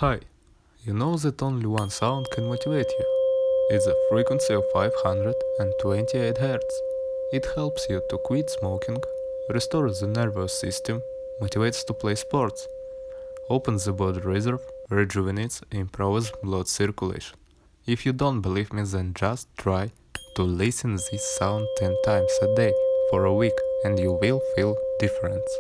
Hi, you know that only one sound can motivate you. It's a frequency of 528 Hz. It helps you to quit smoking, restores the nervous system, motivates to play sports, opens the blood reserve, rejuvenates, improves blood circulation. If you don't believe me, then just try to listen this sound 10 times a day for a week and you will feel difference.